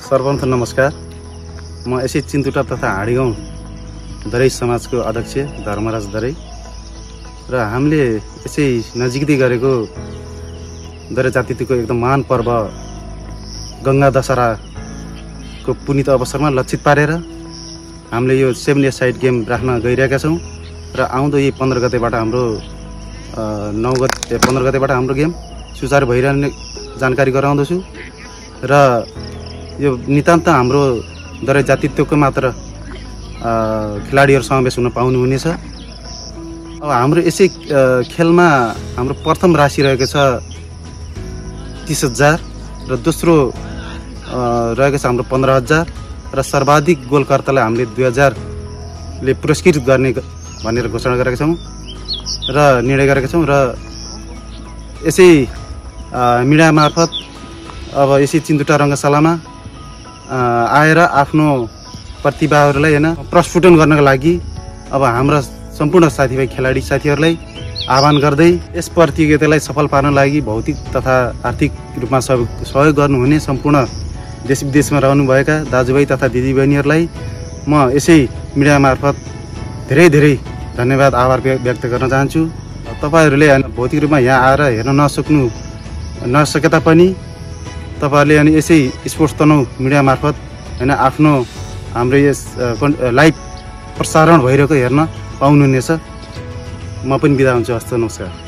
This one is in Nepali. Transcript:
सर्वप्रथम नमस्कार। म यसै चिन्तुटा तथा हाँडीगाउँ दरै समाजको अध्यक्ष धर्मराज दरै र हामीले यसै नजिकै गरेको दरै जातिको एकदम महान पर्व गंगा दशहराको पुनित अवसरमा लक्षित पारेर हामीले यो 7 साइड गेम राख्न गइरहेका छौं र आउँदो यही 15 गतेबाट हाम्रो 15 गतेबाट हाम्रो गेम सुचारू भइरहने जानकारी गराउँदछु र यो नितान्त हाम्रो दरै जातित्वको मात्र खेलाडीहरु समावेश हुन पाउनु हुनेछ। अब हाम्रो यसै खेलमा हाम्रो प्रथम राशि रहेको छ 30,000 र दोस्रो रहेको छ हाम्रो 15,000 र सर्वाधिक गोलकर्तालाई हामीले 2,000 ले पुरस्कृत गर्ने भनेर घोषणा गरेका छौं र निर्णय गरेका छौं र यसै मिडिया मार्फत अब यसै चिन्तुटा रंगशालामा आएर आफ्नो प्रतिभाहरूलाई हैन प्रस्फुटन गर्नका लागि अब हाम्रा सम्पूर्ण साथीभाइ खेलाडी साथीहरूलाई आह्वान गर्दै यस प्रतियोगितालाई सफल पार्न लागि भौतिक तथा आर्थिक रूपमा सहयोग गर्नुहुने सम्पूर्ण देश विदेशमा रहनुभएका दाजुभाइ तथा दिदीबहिनीहरूलाई म यसै मिडिया मार्फत धेरै धेरै धन्यवाद आभार व्यक्त गर्न चाहन्छु। तपाईहरुले भौतिक रूपमा यहाँ आएर हेर्न नसके तापनि तपाईहरुले अनि यसै स्पोर्ट्स तनहु मिडिया मार्फत हैन आफ्नो हाम्रो यस लाइभ प्रसारण भइरहेको हेर्न पाउनुहुनेछ। म पनि बिदा हुन्छु। हस्त नमस्कार।